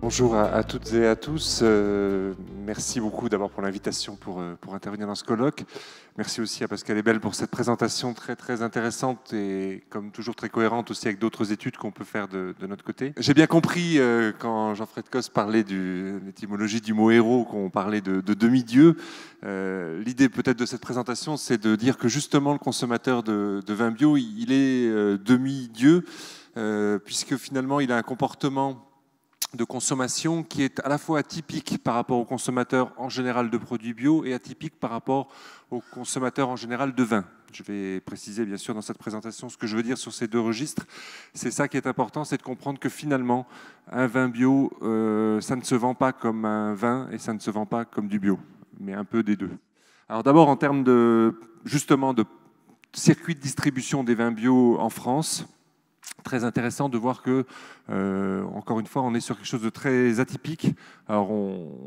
Bonjour à toutes et à tous. Merci beaucoup d'abord pour l'invitation pour intervenir dans ce colloque. Merci aussi à Pascal Ebel pour cette présentation très intéressante et comme toujours très cohérente aussi avec d'autres études qu'on peut faire de notre côté. J'ai bien compris quand Jean-Fred Cos parlait de l'étymologie du mot héros, qu'on parlait de demi-dieu. L'idée peut-être de cette présentation, c'est de dire que justement le consommateur de vin bio, il est demi-dieu puisque finalement il a un comportement de consommation qui est à la fois atypique par rapport aux consommateurs en général de produits bio et atypique par rapport aux consommateurs en général de vin. Je vais préciser bien sûr dans cette présentation ce que je veux dire sur ces deux registres. C'est ça qui est important, c'est de comprendre que finalement un vin bio, ça ne se vend pas comme un vin et ça ne se vend pas comme du bio, mais un peu des deux. Alors d'abord en termes justement de circuit de distribution des vins bio en France, très intéressant de voir que, encore une fois, on est sur quelque chose de très atypique. Alors,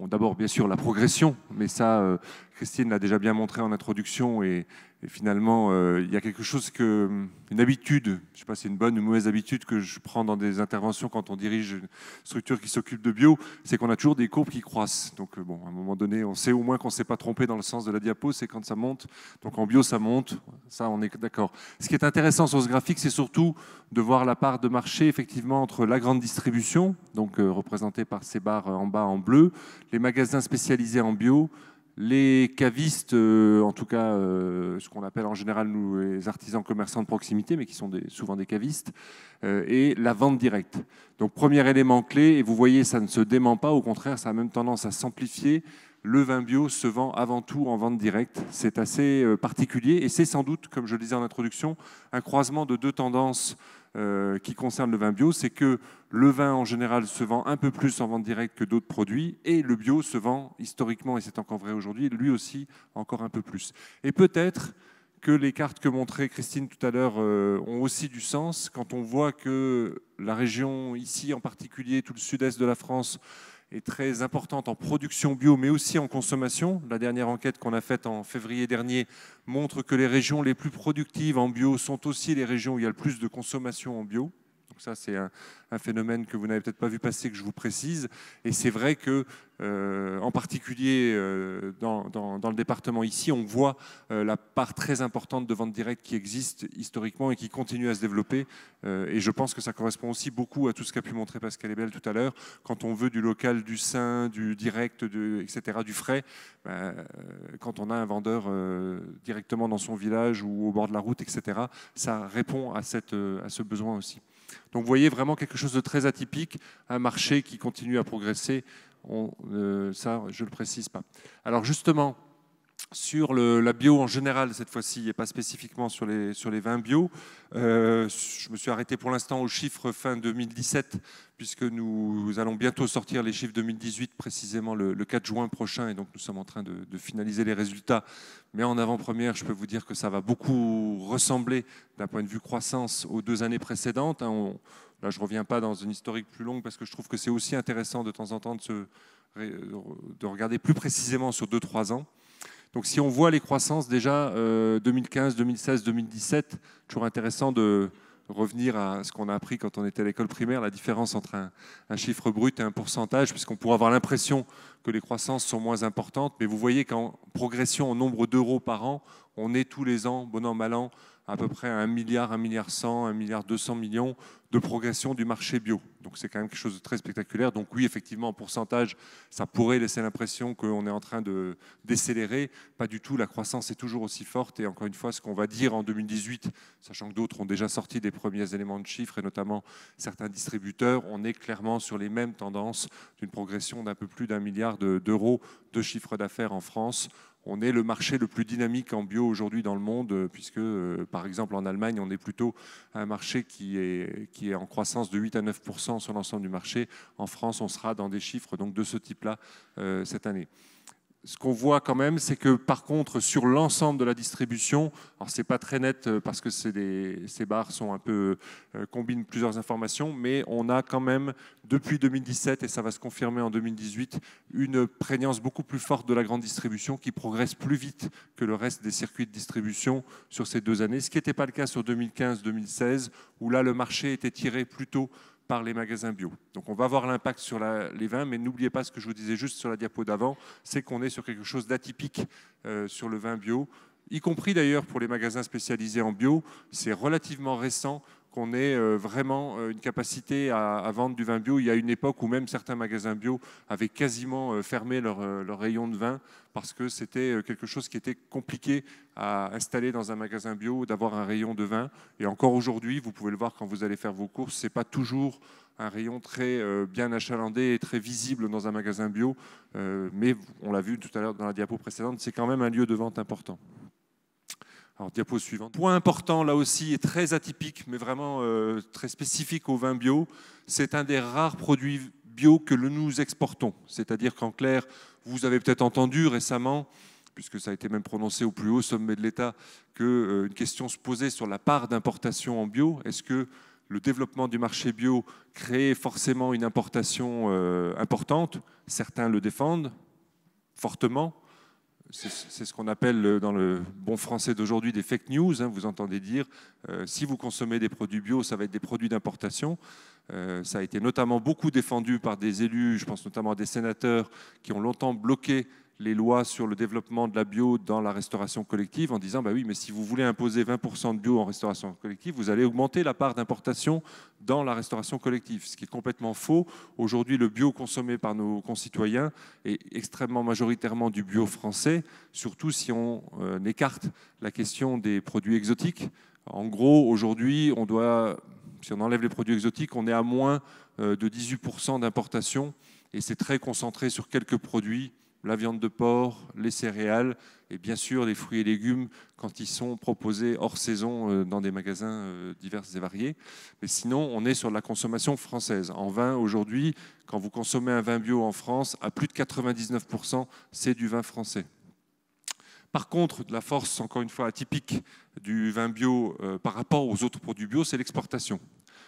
d'abord, bien sûr, la progression, mais ça, Christine l'a déjà bien montré en introduction, et finalement, il y a quelque chose une habitude, je ne sais pas si c'est une bonne ou une mauvaise habitude que je prends dans des interventions quand on dirige une structure qui s'occupe de bio, c'est qu'on a toujours des courbes qui croissent. Donc, bon, à un moment donné, on sait au moins qu'on ne s'est pas trompé dans le sens de la diapo, c'est quand ça monte. Donc, en bio, ça monte. Ça, on est d'accord. Ce qui est intéressant sur ce graphique, c'est surtout de voir la part de marché, effectivement, entre la grande distribution, donc représentée par ces barres en bas en bleu, les magasins spécialisés en bio, les cavistes, en tout cas ce qu'on appelle en général nous les artisans commerçants de proximité, mais qui sont souvent des cavistes, et la vente directe. Donc premier élément clé, et vous voyez ça ne se dément pas, au contraire ça a même tendance à s'amplifier. Le vin bio se vend avant tout en vente directe. C'est assez particulier et c'est sans doute, comme je le disais en introduction, un croisement de deux tendances qui concernent le vin bio. C'est que le vin en général se vend un peu plus en vente directe que d'autres produits et le bio se vend historiquement, et c'est encore vrai aujourd'hui, lui aussi encore un peu plus. Et peut-être que les cartes que montrait Christine tout à l'heure ont aussi du sens quand on voit que la région ici en particulier, tout le sud-est de la France, est très importante en production bio, mais aussi en consommation. La dernière enquête qu'on a faite en février dernier montre que les régions les plus productives en bio sont aussi les régions où il y a le plus de consommation en bio. Donc ça, c'est un phénomène que vous n'avez peut-être pas vu passer, que je vous précise. Et c'est vrai que, en particulier dans le département ici, on voit la part très importante de vente directe qui existe historiquement et qui continue à se développer. Et je pense que ça correspond aussi beaucoup à tout ce qu'a pu montrer Pascal Ebel tout à l'heure. Quand on veut du local, du sain, du direct, etc., du frais, quand on a un vendeur directement dans son village ou au bord de la route, etc., ça répond à ce besoin aussi. Donc vous voyez vraiment quelque chose de très atypique, un marché qui continue à progresser, ça je ne le précise pas. Alors justement, sur la bio en général cette fois-ci, et pas spécifiquement sur les vins bio, je me suis arrêté pour l'instant aux chiffres fin 2017, puisque nous allons bientôt sortir les chiffres 2018, précisément le 4 juin prochain, et donc nous sommes en train de finaliser les résultats. Mais en avant-première, je peux vous dire que ça va beaucoup ressembler d'un point de vue croissance aux 2 années précédentes. Là, je ne reviens pas dans une historique plus longue, parce que je trouve que c'est aussi intéressant de temps en temps de regarder plus précisément sur 2-3 ans. Donc si on voit les croissances déjà 2015, 2016, 2017, toujours intéressant de revenir à ce qu'on a appris quand on était à l'école primaire, la différence entre un chiffre brut et un pourcentage, puisqu'on pourrait avoir l'impression que les croissances sont moins importantes, mais vous voyez qu'en progression en nombre d'euros par an, on est tous les ans, bon an, mal an, à peu près à 1 milliard, 1 milliard 100, 1 milliard 200 millions de progression du marché bio. Donc c'est quand même quelque chose de très spectaculaire. Donc oui, effectivement, en pourcentage, ça pourrait laisser l'impression qu'on est en train de décélérer. Pas du tout, la croissance est toujours aussi forte. Et encore une fois, ce qu'on va dire en 2018, sachant que d'autres ont déjà sorti des premiers éléments de chiffres, et notamment certains distributeurs, on est clairement sur les mêmes tendances d'une progression d'un peu plus d'1 milliard d'euros de chiffre d'affaires en France. On est le marché le plus dynamique en bio aujourd'hui dans le monde, puisque, par exemple, en Allemagne, on est plutôt un marché qui est en croissance de 8 à 9% sur l'ensemble du marché. En France, on sera dans des chiffres donc, de ce type-là cette année. ce qu'on voit quand même, c'est que par contre, sur l'ensemble de la distribution, alors c'est pas très net parce que ces barres sont un peu combinent plusieurs informations, mais on a quand même depuis 2017 et ça va se confirmer en 2018 une prégnance beaucoup plus forte de la grande distribution qui progresse plus vite que le reste des circuits de distribution sur ces 2 années, ce qui n'était pas le cas sur 2015-2016 où là le marché était tiré plutôt par les magasins bio. Donc on va voir l'impact sur les vins, mais n'oubliez pas ce que je vous disais juste sur la diapo d'avant, c'est qu'on est sur quelque chose d'atypique sur le vin bio, y compris d'ailleurs pour les magasins spécialisés en bio. C'est relativement récent qu'on ait vraiment une capacité à vendre du vin bio. Il y a une époque où même certains magasins bio avaient quasiment fermé leur rayon de vin parce que c'était quelque chose qui était compliqué à installer dans un magasin bio, d'avoir un rayon de vin. Et encore aujourd'hui, vous pouvez le voir quand vous allez faire vos courses, ce n'est pas toujours un rayon très bien achalandé et très visible dans un magasin bio. Mais on l'a vu tout à l'heure dans la diapo précédente, c'est quand même un lieu de vente important. Alors, diapo suivante. Point important, là aussi, et très atypique, mais vraiment très spécifique au vin bio, c'est un des rares produits bio que nous exportons. C'est-à-dire qu'en clair, vous avez peut-être entendu récemment, puisque ça a été même prononcé au plus haut sommet de l'État, qu'une question se posait sur la part d'importation en bio. Est-ce que le développement du marché bio crée forcément une importation importante? Certains le défendent fortement. C'est ce qu'on appelle dans le bon français d'aujourd'hui des fake news. Vous entendez dire, si vous consommez des produits bio, ça va être des produits d'importation. Ça a été notamment beaucoup défendu par des élus, je pense notamment à des sénateurs qui ont longtemps bloqué les lois sur le développement de la bio dans la restauration collective en disant bah oui, mais si vous voulez imposer 20% de bio en restauration collective, vous allez augmenter la part d'importation dans la restauration collective, ce qui est complètement faux. Aujourd'hui, le bio consommé par nos concitoyens est extrêmement majoritairement du bio français, surtout si on écarte la question des produits exotiques. En gros, aujourd'hui, si on enlève les produits exotiques, on est à moins de 18% d'importation et c'est très concentré sur quelques produits, la viande de porc, les céréales et bien sûr les fruits et légumes quand ils sont proposés hors saison dans des magasins divers et variés. Mais sinon, on est sur la consommation française. En vin, aujourd'hui, quand vous consommez un vin bio en France, à plus de 99%, c'est du vin français. Par contre, la force, encore une fois, atypique du vin bio par rapport aux autres produits bio, c'est l'exportation.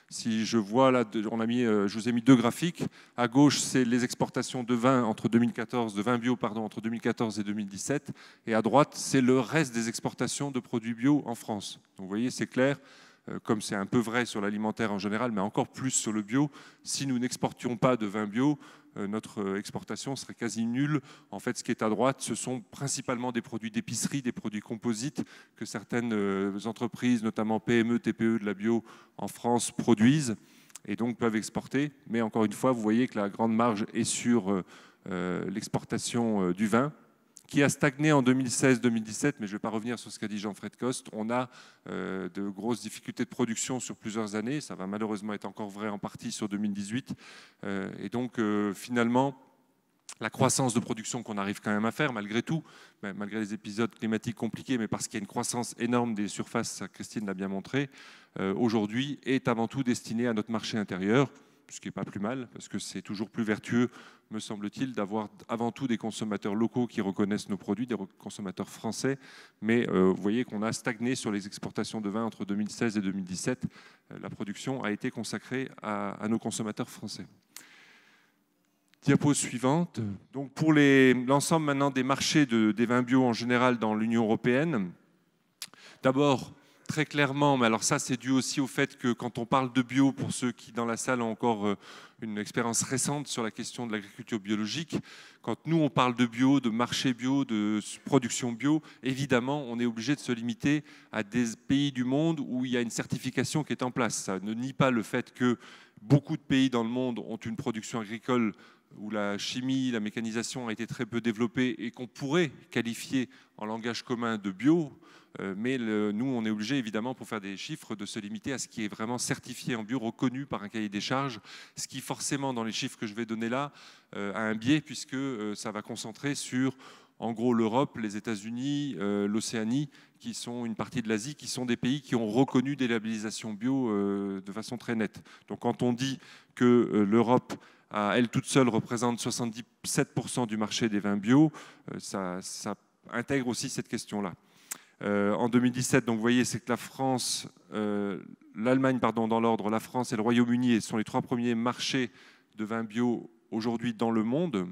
Si je vois là, je vous ai mis 2 graphiques. À gauche, c'est les exportations de vin de vin bio entre 2014 et 2017. Et à droite, c'est le reste des exportations de produits bio en France. Donc vous voyez, c'est clair, comme c'est un peu vrai sur l'alimentaire en général, mais encore plus sur le bio, si nous n'exportions pas de vin bio, notre exportation serait quasi nulle. En fait, ce qui est à droite, ce sont principalement des produits d'épicerie, des produits composites que certaines entreprises, notamment PME, TPE de la bio en France, produisent et donc peuvent exporter. Mais encore une fois, vous voyez que la grande marge est sur l'exportation du vin, qui a stagné en 2016-2017, mais je ne vais pas revenir sur ce qu'a dit Jean-Fred Coste. On a de grosses difficultés de production sur plusieurs années. Ça va malheureusement être encore vrai en partie sur 2018. Et donc, finalement, la croissance de production qu'on arrive quand même à faire, malgré tout, malgré les épisodes climatiques compliqués, mais parce qu'il y a une croissance énorme des surfaces, ça Christine l'a bien montré, aujourd'hui est avant tout destinée à notre marché intérieur, ce qui n'est pas plus mal, parce que c'est toujours plus vertueux, me semble-t-il, d'avoir avant tout des consommateurs locaux qui reconnaissent nos produits, des consommateurs français. Mais vous voyez qu'on a stagné sur les exportations de vin entre 2016 et 2017. La production a été consacrée à nos consommateurs français. Diapo suivante. Donc pour l'ensemble maintenant des marchés des vins bio en général dans l'Union européenne, d'abord, très clairement, mais alors ça c'est dû aussi au fait que quand on parle de bio, pour ceux qui dans la salle ont encore une expérience récente sur la question de l'agriculture biologique, quand nous on parle de bio, de marché bio, de production bio, évidemment on est obligé de se limiter à des pays du monde où il y a une certification qui est en place. Ça ne nie pas le fait que beaucoup de pays dans le monde ont une production agricole où la chimie, la mécanisation a été très peu développée et qu'on pourrait qualifier en langage commun de bio. Mais nous, on est obligé, évidemment, pour faire des chiffres, de se limiter à ce qui est vraiment certifié en bio, reconnu par un cahier des charges, ce qui, forcément, dans les chiffres que je vais donner là, a un biais, puisque ça va concentrer sur, en gros, l'Europe, les États-Unis, l'Océanie, qui sont une partie de l'Asie, qui sont des pays qui ont reconnu des labellisations bio de façon très nette. Donc, quand on dit que l'Europe à elle toute seule, représente 77% du marché des vins bio. Ça intègre aussi cette question-là. En 2017, donc vous voyez, c'est que la France, l'Allemagne, pardon, dans l'ordre, la France et le Royaume-Uni sont les 3 premiers marchés de vins bio aujourd'hui dans le monde,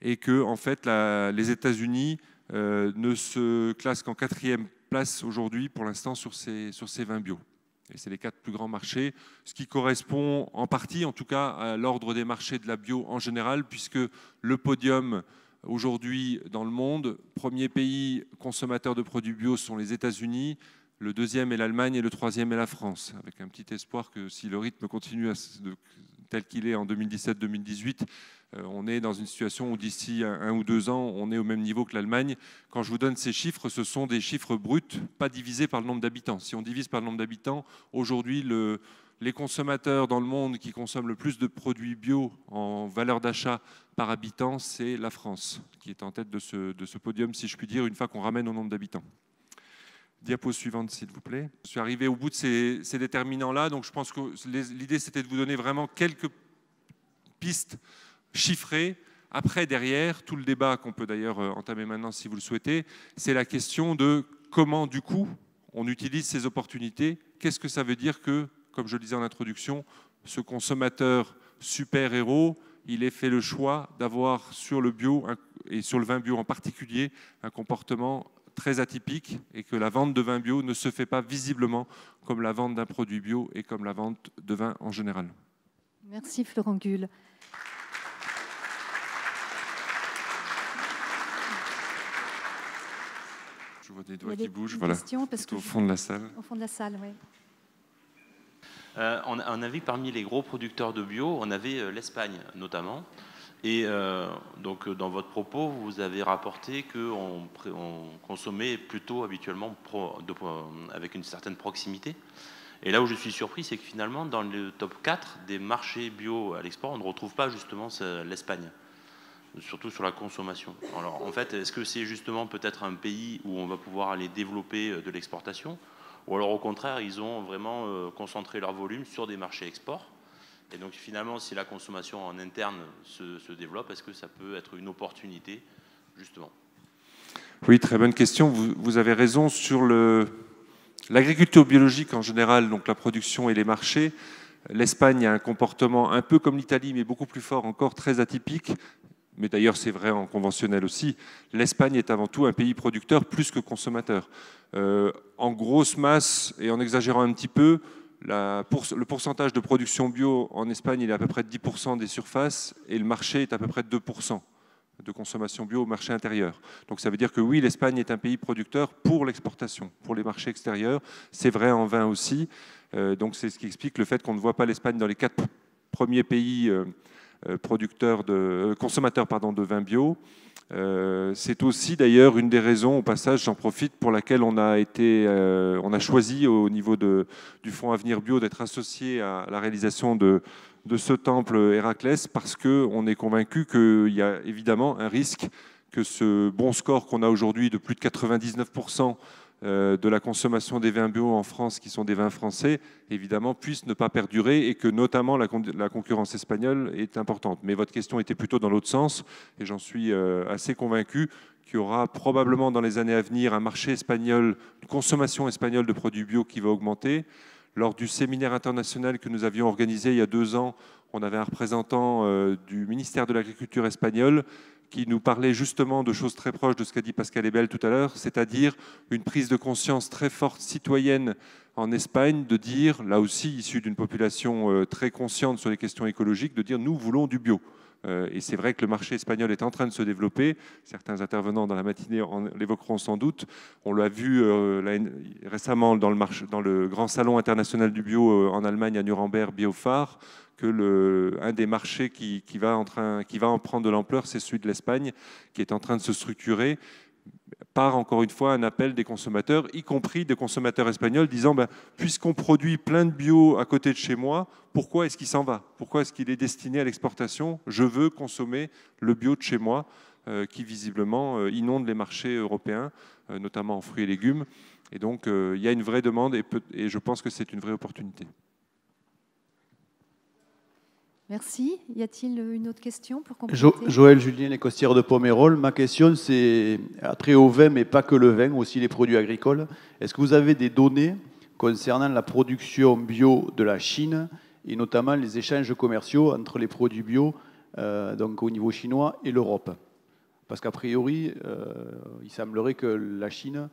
et que en fait, les États-Unis ne se classent qu'en 4e place aujourd'hui, pour l'instant, sur ces vins bio. Et c'est les 4 plus grands marchés, ce qui correspond en partie, en tout cas, à l'ordre des marchés de la bio en général, puisque le podium aujourd'hui dans le monde, premier pays consommateur de produits bio sont les États-Unis, le 2e est l'Allemagne et le 3e est la France, avec un petit espoir que si le rythme continue tel qu'il est en 2017-2018, on est dans une situation où d'ici 1 ou 2 ans, on est au même niveau que l'Allemagne. Quand je vous donne ces chiffres, ce sont des chiffres bruts, pas divisés par le nombre d'habitants. Si on divise par le nombre d'habitants, aujourd'hui, les consommateurs dans le monde qui consomment le plus de produits bio en valeur d'achat par habitant, c'est la France, qui est en tête de ce podium, si je puis dire, une fois qu'on ramène au nombre d'habitants. Diapo suivante, s'il vous plaît. Je suis arrivé au bout de ces déterminants-là, donc je pense que l'idée, c'était de vous donner vraiment quelques pistes chiffrées. Après, derrière, tout le débat qu'on peut d'ailleurs entamer maintenant, si vous le souhaitez, c'est la question de comment, du coup, on utilise ces opportunités. Qu'est-ce que ça veut dire que, comme je le disais en introduction, ce consommateur super-héros, il ait fait le choix d'avoir sur le bio, et sur le vin bio en particulier, un comportement très atypique, et que la vente de vin bio ne se fait pas visiblement comme la vente d'un produit bio et comme la vente de vin en général. Merci Florent Gull. Je vois des doigts qui bougent, voilà, au fond de la salle. Au fond de la salle, oui. On avait parmi les gros producteurs de bio, on avait l'Espagne notamment. Et donc dans votre propos, vous avez rapporté qu'on consommait plutôt habituellement avec une certaine proximité. Et là où je suis surpris, c'est que finalement, dans le top 4 des marchés bio à l'export, on ne retrouve pas justement l'Espagne, surtout sur la consommation. Alors en fait, est-ce que c'est justement peut-être un pays où on va pouvoir aller développer de l'exportation, ou alors au contraire, ils ont vraiment concentré leur volume sur des marchés export? Et donc finalement, si la consommation en interne se développe, est-ce que ça peut être une opportunité, justement? Oui, très bonne question. Vous avez raison sur l'agriculture biologique en général, donc la production et les marchés. L'Espagne a un comportement un peu comme l'Italie, mais beaucoup plus fort encore, très atypique. Mais d'ailleurs, c'est vrai en conventionnel aussi. L'Espagne est avant tout un pays producteur plus que consommateur. En grosse masse, et en exagérant un petit peu, le pourcentage de production bio en Espagne, il est à peu près de 10% des surfaces, et le marché est à peu près de 2% de consommation bio au marché intérieur. Donc ça veut dire que oui, l'Espagne est un pays producteur pour l'exportation, pour les marchés extérieurs. C'est vrai en vin aussi. Donc c'est ce qui explique le fait qu'on ne voit pas l'Espagne dans les 4 premiers pays consommateurs de vin bio. C'est aussi d'ailleurs une des raisons, au passage, j'en profite, pour laquelle on a choisi au niveau du Fonds Avenir Bio d'être associé à la réalisation de ce temple Héraclès, parce qu'on est convaincu qu'il y a évidemment un risque que ce bon score qu'on a aujourd'hui de plus de 99% de la consommation des vins bio en France, qui sont des vins français, évidemment, puisse ne pas perdurer, et que notamment la concurrence espagnole est importante. Mais votre question était plutôt dans l'autre sens, et j'en suis assez convaincu qu'il y aura probablement dans les années à venir un marché espagnol, une consommation espagnole de produits bio qui va augmenter. Lors du séminaire international que nous avions organisé il y a 2 ans, on avait un représentant du ministère de l'Agriculture espagnol qui nous parlait justement de choses très proches de ce qu'a dit Pascal Ebel tout à l'heure, c'est-à-dire une prise de conscience très forte citoyenne en Espagne, de dire, là aussi issu d'une population très consciente sur les questions écologiques, de dire nous voulons du bio. Et c'est vrai que le marché espagnol est en train de se développer. Certains intervenants dans la matinée l'évoqueront sans doute. On l'a vu récemment dans le grand salon international du bio en Allemagne, à Nuremberg, Biophar, que un des marchés qui va en prendre de l'ampleur, c'est celui de l'Espagne, qui est en train de se structurer par, encore une fois, un appel des consommateurs, y compris des consommateurs espagnols, disant puisqu'on produit plein de bio à côté de chez moi, pourquoi est-ce qu'il s'en va? Pourquoi est-ce qu'il est destiné à l'exportation? Je veux consommer le bio de chez moi, qui visiblement inonde les marchés européens, notamment en fruits et légumes. Et donc, il y a une vraie demande, et je pense que c'est une vraie opportunité. Merci. Y a-t-il une autre question pour compléter? Joël Julien, les Costières de Pomerol. Ma question, c'est trait au vin, mais pas que le vin, aussi les produits agricoles. Est-ce que vous avez des données concernant la production bio de la Chine et notamment les échanges commerciaux entre les produits bio, donc au niveau chinois, et l'Europe? Parce qu'a priori, il semblerait que la Chine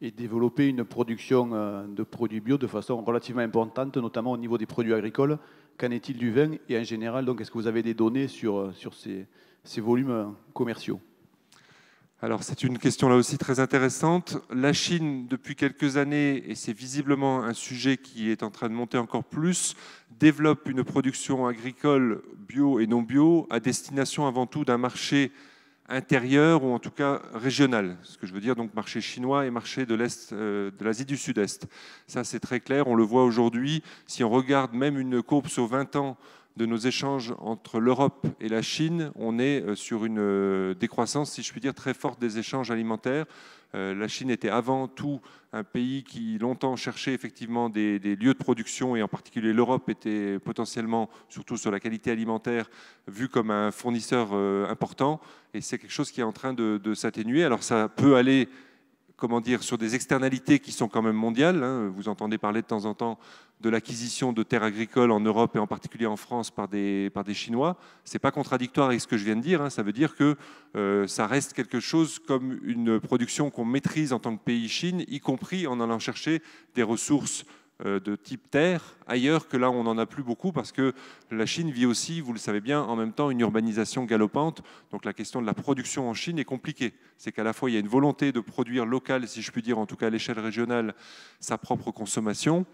ait développé une production de produits bio de façon relativement importante, notamment au niveau des produits agricoles. Qu'en est-il du vin? Et en général, donc, est-ce que vous avez des données sur ces volumes commerciaux? Alors c'est une question là aussi très intéressante. La Chine, depuis quelques années, et c'est visiblement un sujet qui est en train de monter encore plus, développe une production agricole bio et non bio à destination avant tout d'un marché intérieur ou en tout cas régional. Ce que je veux dire, donc marché chinois et marché de l'Est, de l'Asie du Sud-Est. Ça c'est très clair, on le voit aujourd'hui. Si on regarde même une courbe sur 20 ans de nos échanges entre l'Europe et la Chine, on est sur une décroissance, si je puis dire, très forte des échanges alimentaires. La Chine était avant tout un pays qui longtemps cherchait effectivement des lieux de production, et en particulier l'Europe était potentiellement, surtout sur la qualité alimentaire, vue comme un fournisseur important, et c'est quelque chose qui est en train de s'atténuer. Alors ça peut aller, comment dire, sur des externalités qui sont quand même mondiales. Vous entendez parler de temps en temps de l'acquisition de terres agricoles en Europe et en particulier en France par des Chinois. Ce n'est pas contradictoire avec ce que je viens de dire. Ça veut dire que ça reste quelque chose comme une production qu'on maîtrise en tant que pays Chine, y compris en allant chercher des ressources de type terre ailleurs, que là on n'en a plus beaucoup parce que la Chine vit aussi, vous le savez bien, en même temps une urbanisation galopante. Donc la question de la production en Chine est compliquée. C'est qu'à la fois il y a une volonté de produire local, si je puis dire, en tout cas à l'échelle régionale, sa propre consommation.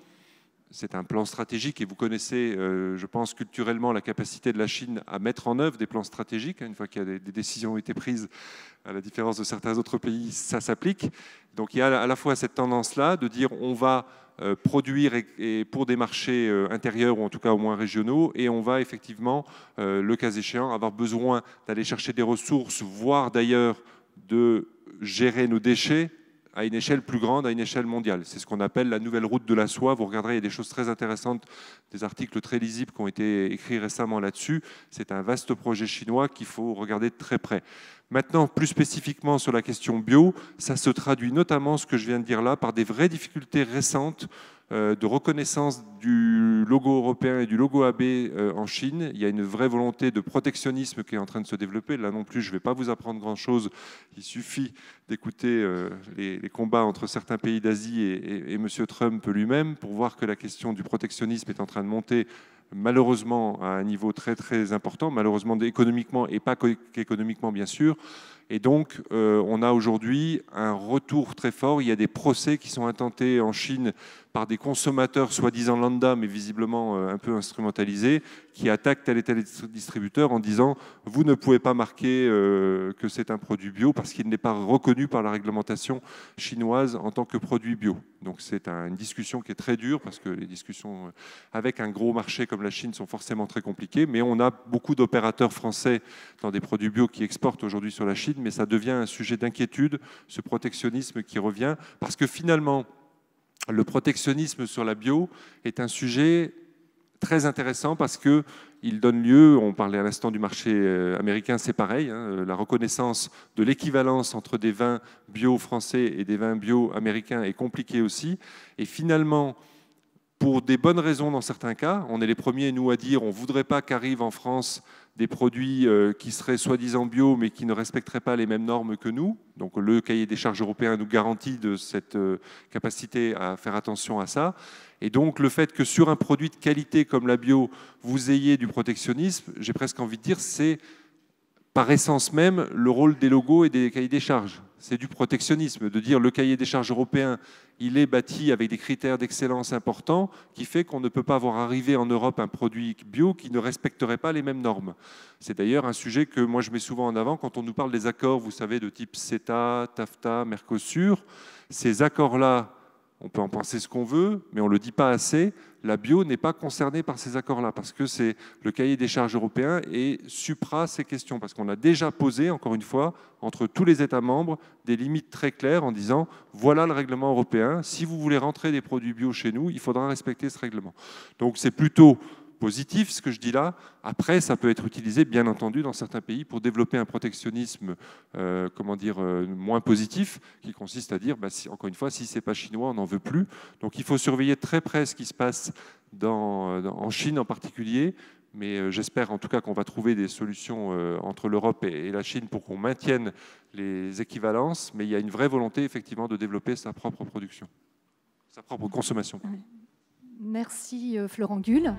C'est un plan stratégique et vous connaissez, je pense, culturellement la capacité de la Chine à mettre en œuvre des plans stratégiques. Une fois qu'il y a des décisions ont été prises, à la différence de certains autres pays, ça s'applique. Donc il y a à la fois cette tendance-là de dire on va produire et pour des marchés intérieurs ou en tout cas au moins régionaux, et on va effectivement, le cas échéant, avoir besoin d'aller chercher des ressources, voire d'ailleurs de gérer nos déchets à une échelle plus grande, à une échelle mondiale. C'est ce qu'on appelle la nouvelle route de la soie. Vous regarderez, il y a des choses très intéressantes, des articles très lisibles qui ont été écrits récemment là-dessus. C'est un vaste projet chinois qu'il faut regarder de très près. Maintenant, plus spécifiquement sur la question bio, ça se traduit notamment, ce que je viens de dire là, par des vraies difficultés récentes de reconnaissance du logo européen et du logo AB en Chine. Il y a une vraie volonté de protectionnisme qui est en train de se développer. Là non plus, je ne vais pas vous apprendre grand-chose. Il suffit d'écouter les combats entre certains pays d'Asie et M. Trump lui-même pour voir que la question du protectionnisme est en train de monter malheureusement à un niveau très très important, malheureusement économiquement et pas qu'économiquement bien sûr. Et donc, on a aujourd'hui un retour très fort. Il y a des procès qui sont intentés en Chine par des consommateurs soi-disant lambda, mais visiblement un peu instrumentalisés, qui attaquent tel et tel distributeur en disant « vous ne pouvez pas marquer que c'est un produit bio parce qu'il n'est pas reconnu par la réglementation chinoise en tant que produit bio ». Donc c'est une discussion qui est très dure parce que les discussions avec un gros marché comme la Chine sont forcément très compliquées, mais on a beaucoup d'opérateurs français dans des produits bio qui exportent aujourd'hui sur la Chine, mais ça devient un sujet d'inquiétude, ce protectionnisme qui revient, parce que finalement, le protectionnisme sur la bio est un sujet très intéressant parce qu'il donne lieu, on parlait à l'instant du marché américain, c'est pareil, la reconnaissance de l'équivalence entre des vins bio français et des vins bio américains est compliquée aussi, et finalement, pour des bonnes raisons dans certains cas, on est les premiers, nous, à dire on ne voudrait pas qu'arrivent en France des produits qui seraient soi-disant bio, mais qui ne respecteraient pas les mêmes normes que nous. Donc le cahier des charges européen nous garantit de cette capacité à faire attention à ça. Et donc le fait que sur un produit de qualité comme la bio, vous ayez du protectionnisme, j'ai presque envie de dire, c'est par essence même le rôle des logos et des cahiers des charges. C'est du protectionnisme, de dire le cahier des charges européen, il est bâti avec des critères d'excellence importants qui fait qu'on ne peut pas voir arriver en Europe un produit bio qui ne respecterait pas les mêmes normes. C'est d'ailleurs un sujet que moi je mets souvent en avant quand on nous parle des accords, vous savez, de type CETA, TAFTA, Mercosur. Ces accords-là, on peut en penser ce qu'on veut, mais on ne le dit pas assez. La bio n'est pas concernée par ces accords-là, parce que c'est le cahier des charges européen et supra ces questions, parce qu'on a déjà posé, encore une fois, entre tous les États membres, des limites très claires en disant voilà le règlement européen, si vous voulez rentrer des produits bio chez nous, il faudra respecter ce règlement. Donc c'est plutôt positif, ce que je dis là. Après, ça peut être utilisé, bien entendu, dans certains pays pour développer un protectionnisme, moins positif, qui consiste à dire, encore une fois, si c'est pas chinois, on n'en veut plus. Donc, il faut surveiller très près ce qui se passe en Chine en particulier. Mais j'espère en tout cas qu'on va trouver des solutions entre l'Europe et la Chine pour qu'on maintienne les équivalences. Mais il y a une vraie volonté, effectivement, de développer sa propre production, sa propre consommation. Merci Florent Gull.